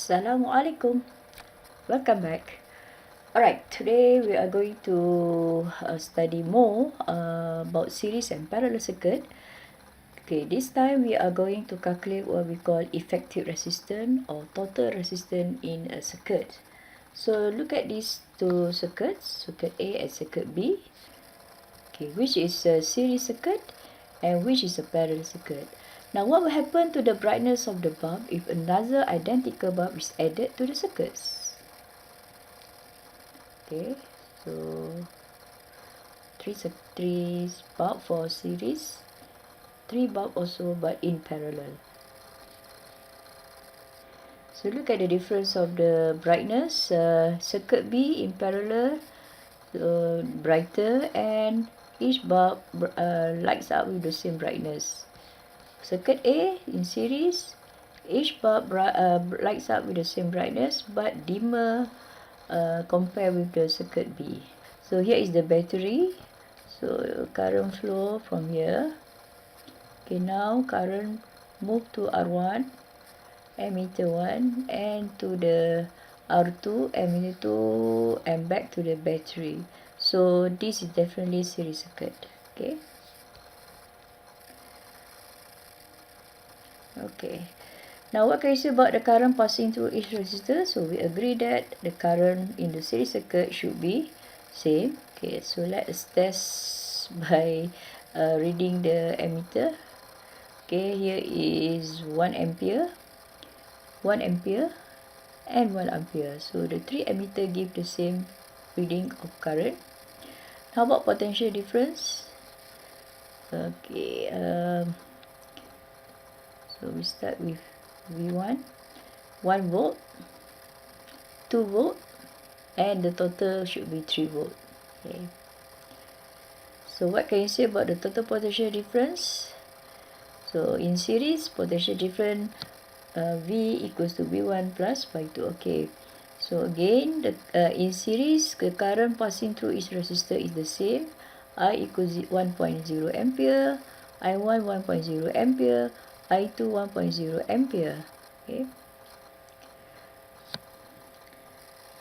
Assalamualaikum. Welcome back. Alright, today we are going to study more about series and parallel circuit. Okay, this time we are going to calculate what we call effective resistance or total resistance in a circuit. So look at these two circuits, circuit A and circuit B. Okay, which is a series circuit and which is a parallel circuit. Now, what will happen to the brightness of the bulb if another identical bulb is added to the circuits? Okay, so three bulb for series, 3 bulb also but in parallel. So look at the difference of the brightness. Circuit B in parallel, brighter, and each bulb lights up with the same brightness. Circuit A in series, each bulb lights up with the same brightness but dimmer compared with the circuit B. So here is the battery. So current flow from here. Okay, now current move to R1, emitter 1, and to the R2, emitter 2, and back to the battery. So this is definitely series circuit. Okay. Now what can you say about the current passing through each resistor? So we agree that the current in the series circuit should be same. Okay, so let us test by reading the ammeter. Okay, here is 1 ampere, 1 ampere, and 1 ampere. So the 3 ammeter give the same reading of current. How about potential difference? Okay, so we start with V1, 1 volt, 2 volt, and the total should be 3 volt. Okay. So what can you say about the total potential difference? So in series, potential difference V equals to V1 plus by 2. Okay. So again, in series, the current passing through each resistor is the same. I equals 1.0 ampere, I1 1.0 ampere, I2 1.0 ampere. Okay.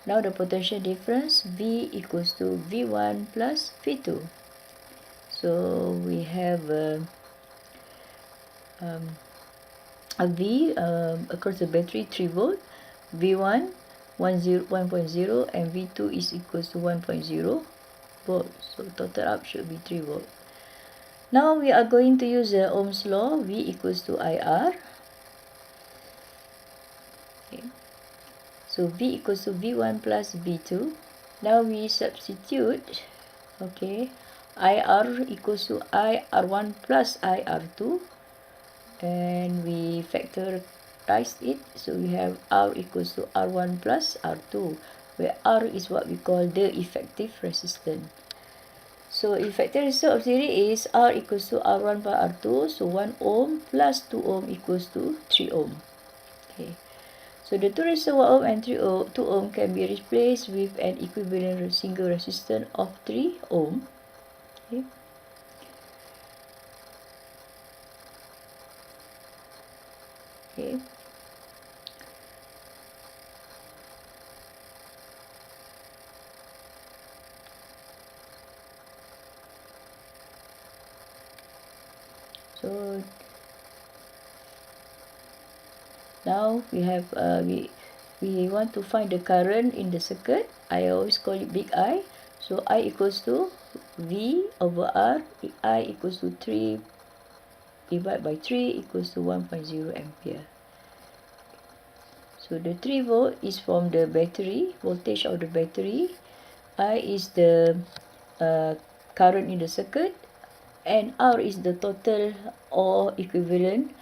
Now the potential difference V equals to V1 plus V2. So we have a V across the battery 3 volt, V1 1.0 and V2 is equals to 1.0 volt. So total up should be 3 volt. Now we are going to use the Ohm's law. V equals to IR. Okay. So V equals to V1 plus V2. Now we substitute. Okay, IR equals to IR1 plus IR2, and we factorize it. So we have R equals to R1 plus R2, where R is what we call the effective resistance. So effective resistance of series is R equals to R1 plus R2. So 1 ohm plus 2 ohm equals to 3 ohm. Okay. So the 2 resistors 1 ohm and 2 ohm can be replaced with an equivalent single resistance of 3 ohm. Okay. Okay. So now we have we want to find the current in the circuit. I always call it big I. So I equals to V over R. I equals to 3 divided by 3 equals to 1.0 ampere. So the 3 volt is from the battery, voltage of the battery. I is the current in the circuit, and R is the total or equivalent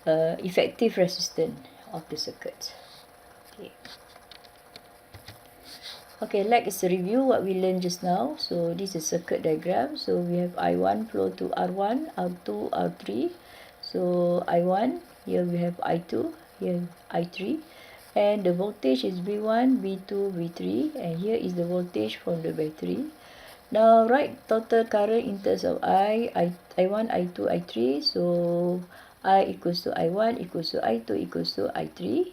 effective resistance of the circuit. Okay. Okay, let's review what we learned just now. So this is circuit diagram. So we have I1 flow to R1, R2, R3. So I1, here we have I2, here I3. And the voltage is V1, V2, V3. And here is the voltage from the battery. Now write total current in terms of I1, I2, I3. So I equals to I1 equals to I2 equals to I3.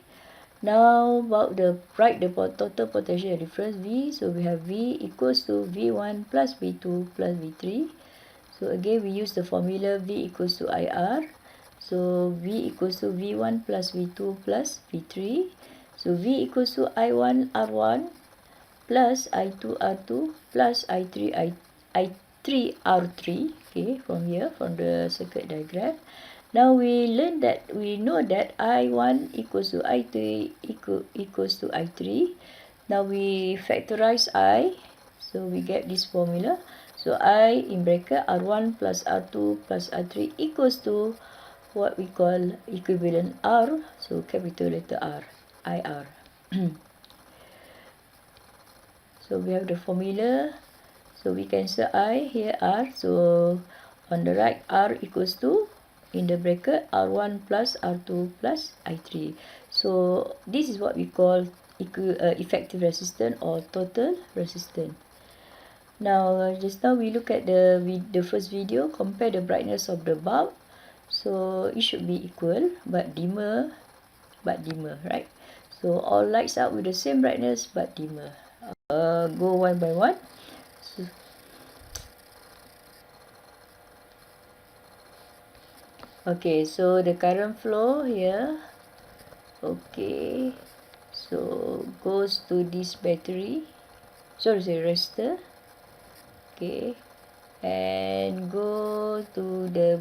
Now about write the total potential difference V. So we have V equals to V1 plus V2 plus V3. So again we use the formula V equals to IR. So V equals to V1 plus V2 plus V3. So V equals to I1 R1 plus I2 R2 plus I3 R3. Okay, from here, from the circuit diagram. Now we know that I1 equals to I2 equals to I3. Now we factorize I, so we get this formula. So I in bracket R1 plus R2 plus R3 equals to what we call equivalent R. So capital letter R, IR. So we have the formula. So we cancel I, here R. So on the right, R equals to, in the bracket, R1 plus R2 plus I3. So this is what we call effective resistance or total resistance. Now, just now we look at the first video, compare the brightness of the bulb. So it should be equal, but dimmer, right? So all lights out with the same brightness, but dimmer. Go one by one. So, okay, so the current flow here, okay, so goes to this battery, resistor, okay, and go to the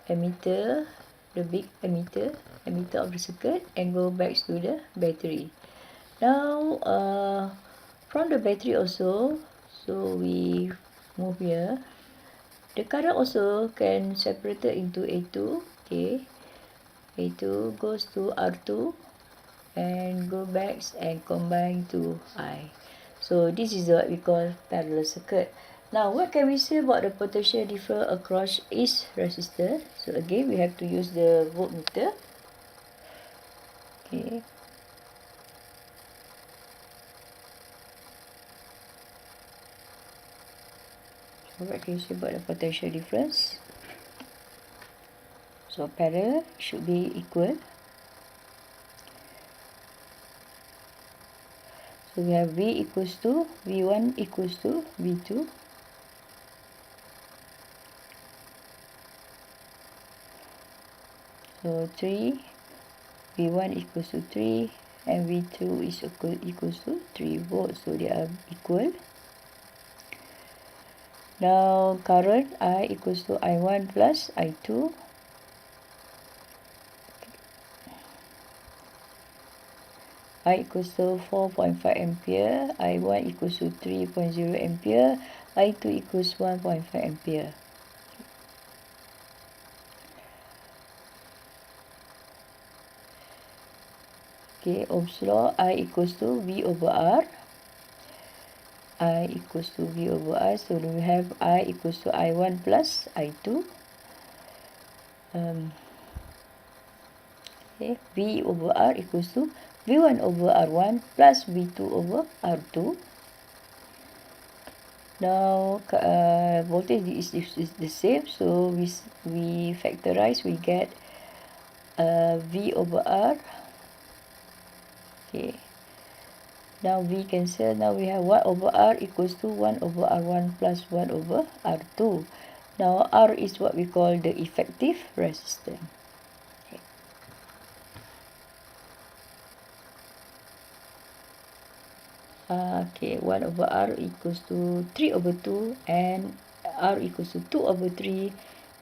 emitter, the big emitter of the circuit, and go back to the battery. Now, from the battery also, so we move here. The current also can separate it into A2, okay. A2 goes to R2 and go back and combine to I. So this is what we call parallel circuit. Now what can we say about the potential difference across each resistor? So again we have to use the voltmeter. Okay. So what can you say about the potential difference? So parallel should be equal. So we have V equals to V1 equals to V2. So 3, V1 equals to 3 and V2 is equals to 3 volts. So they are equal. Now current I equals to I1 plus I2. I equals to 4.5 ampere, I1 equals to 3.0 ampere, I2 equals 1.5 ampere. Okay, Ohm's law, I equals to V over R. I equals to V over R, so we have I equals to I1 plus I2. Okay, V over R equals to V1 over R1 plus V2 over R2. Now voltage is the same, so we factorize, we get V over R. Okay, now V cancel. Now we have 1 over R equals to 1 over R1 plus 1 over R2. Now R is what we call the effective resistance. Okay, 1 over R equals to 3 over 2 and R equals to 2 over 3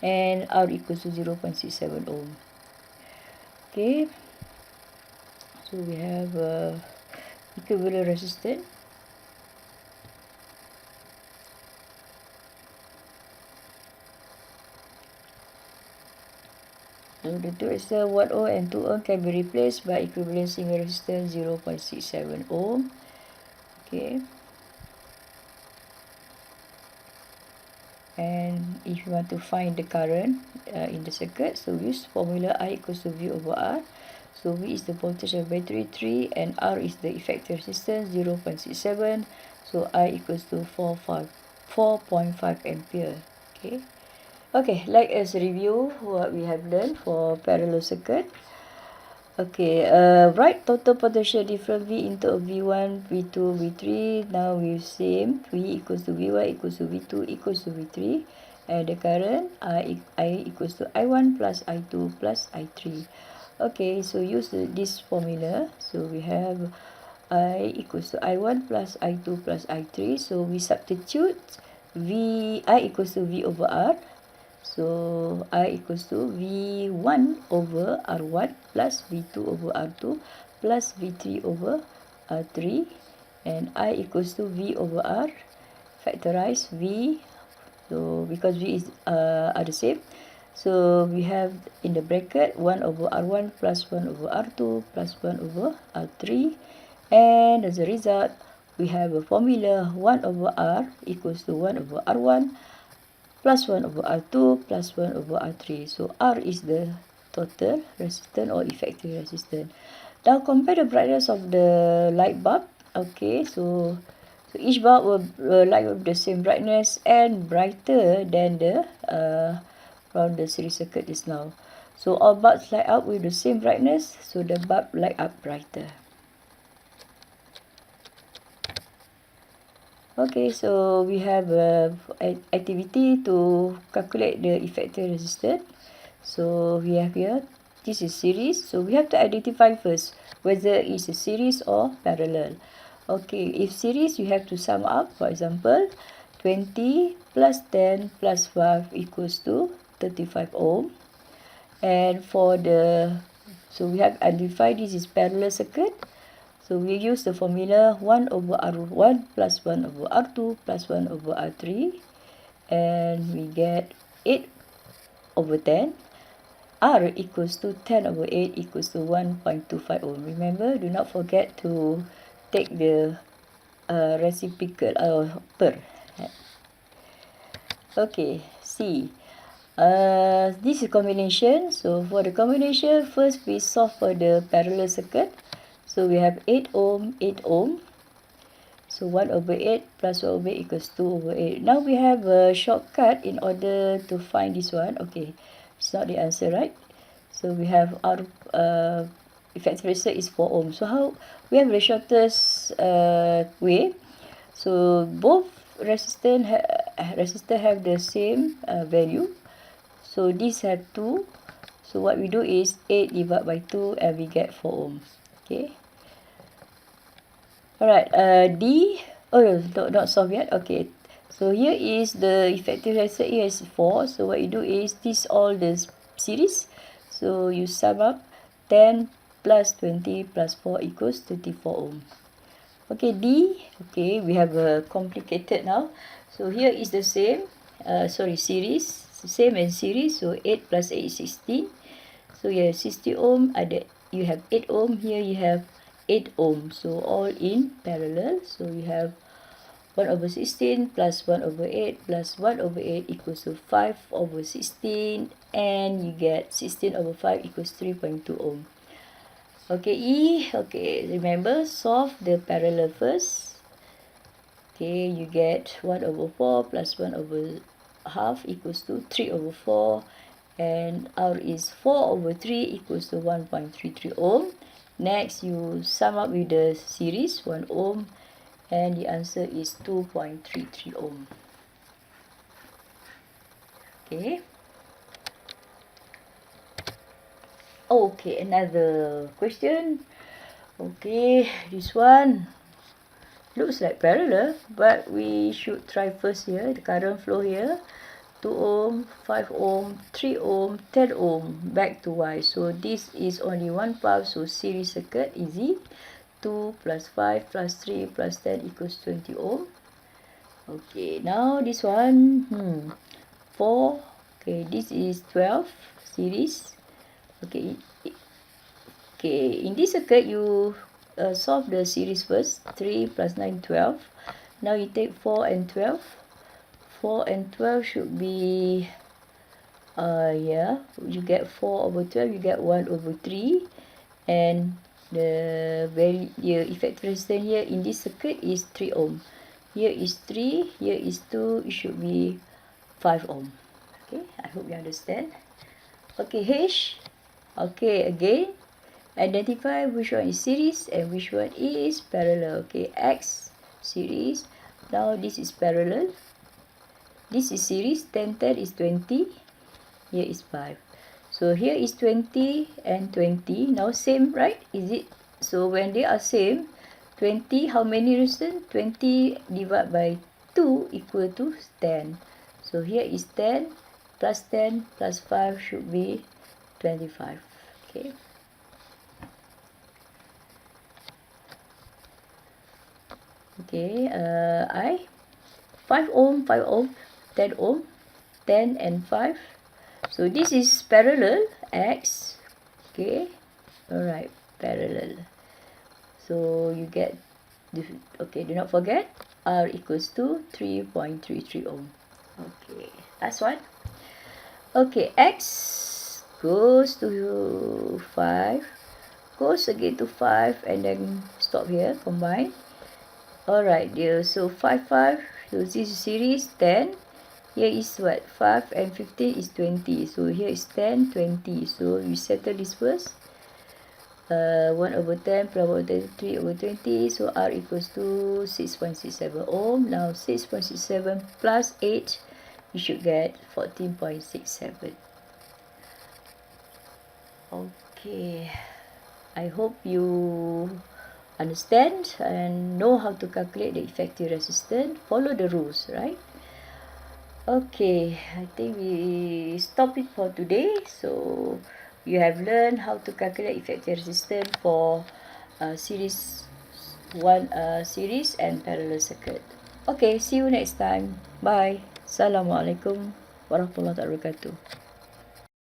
and R equals to 0.67 ohm. Okay, so we have equivalent resistance. So the two resistors 1 ohm and 2 ohm can be replaced by equivalent single resistance 0.67 ohm. Okay. And if you want to find the current in the circuit, so use formula I equals to V over R. So V is the voltage of battery 3 and R is the effective resistance 0.67. So I equals to 4.5 ampere. Okay. Okay, let us review what we have learned for parallel circuit. Okay, write total potential difference V into a V1, V2, V3. Now we same V equals to V1 equals to V2 equals to V3. And the current I equals to I1 plus I2 plus I3. Okay, so use this formula. So we have I equals to I1 plus I2 plus I3. So we substitute I equals to V over R. So I equals to V1 over R1 plus V2 over R2 plus V3 over R3, and I equals to V over R, factorize V, so because V is are the same, so we have in the bracket 1 over R1 plus 1 over R2 plus 1 over R3, and as a result we have a formula 1 over R equals to 1 over R1 plus 1 over R2 plus 1 over R3. So R is the total resistance or effective resistance. Now compare the brightness of the light bulb. Okay, so each bulb will light with the same brightness and brighter than the from the series circuit just now. So all bulbs light up with the same brightness, so the bulb light up brighter. Okay, so we have activity to calculate the effective resistance. So we have here, this is series. So we have to identify first whether it's a series or parallel. Okay, if series, you have to sum up. For example, 20 plus 10 plus 5 equals to 35 ohm. And for so we have identified this is parallel circuit. So we use the formula 1 over R1 plus 1 over R2 plus 1 over R3. And we get 8 over 10. R equals to 10 over 8 equals to 1.25 ohm. Remember, do not forget to take the reciprocal per. Okay, C. This is combination. So for the combination, first we solve for the parallel circuit. So we have 8 ohm, 8 ohm. So 1 over 8 plus 1 over 8 equals 2 over 8. Now we have a shortcut in order to find this one. Okay, it's not the answer, right? So we have our effective resistance is 4 ohm. So how we have the shortest way. So both resistor have the same value. So these have 2. So what we do is 8 divided by 2 and we get 4 ohm. Okay. Alright, D, oh no, not solved yet. Okay, so here is the effective resistance. Here is 4. So what you do is this all the series. So you sum up 10 plus 20 plus 4 equals 24 ohm. Okay, D, okay, we have a complicated now. So here is the same, series, same as series. So 8 plus 8 is 16. So you have 60 ohm, you have 8 ohm, here you have 8 ohm. So all in parallel. So you have 1 over 16 plus 1 over 8 plus 1 over 8 equals to 5 over 16. And you get 16 over 5 equals 3.2 ohm. Okay, E, okay, remember, solve the parallel first. Okay, you get 1 over 4 plus 1 over half equals to 3 over 4. And R is 4 over 3 equals to 1.33 ohm. Next, you sum up with the series, 1 ohm, and the answer is 2.33 ohm. Okay. Okay, another question. Okay, this one looks like parallel, but we should try first here, the current flow here. 2 ohm, 5 ohm, 3 ohm, 10 ohm, back to Y. So this is only one path, so series circuit, easy. 2 plus 5 plus 3 plus 10 equals 20 ohm. Okay, now this one, 4, okay, this is 12 series. Okay, in this circuit, you solve the series first. 3 plus 9, 12. Now you take 4 and 12. 4 and 12 should be, you get 4 over 12, you get 1 over 3. And the effective resistance here in this circuit is 3 ohm. Here is 3, here is 2, it should be 5 ohm. Okay, I hope you understand. Okay, H. Okay, again, identify which one is series and which one is parallel. Okay, X series. Now this is parallel. This is series. 10, 10 is 20. Here is 5. So here is 20 and 20. Now same, right? Is it? So when they are same, 20, how many resistance? 20 divided by 2 equal to 10. So here is 10 plus 10 plus 5 should be 25. Okay. Okay, 5 ohm, 5 ohm, 10 ohm, 10 and 5. So this is parallel X. Okay, alright, parallel. So you get, okay, do not forget R equals to 3.33 ohm. Okay, last one. Okay, X goes to 5, goes again to 5, and then stop here, combine. Alright, dear. So 5, 5. So this is series 10. Here is what? 5 and 15 is 20. So here is 10, 20. So we settle this first. 1 over 10 plus 1 over 3 over 20. So R equals to 6.67 ohm. Now 6.67 plus 8, you should get 14.67. Okay. I hope you understand and know how to calculate the effective resistance. Follow the rules, right? Okay, I think we stop it for today. So you have learned how to calculate effective resistance for series series and parallel circuit. Okay, see you next time. Bye. Assalamualaikum warahmatullahi wabarakatuh.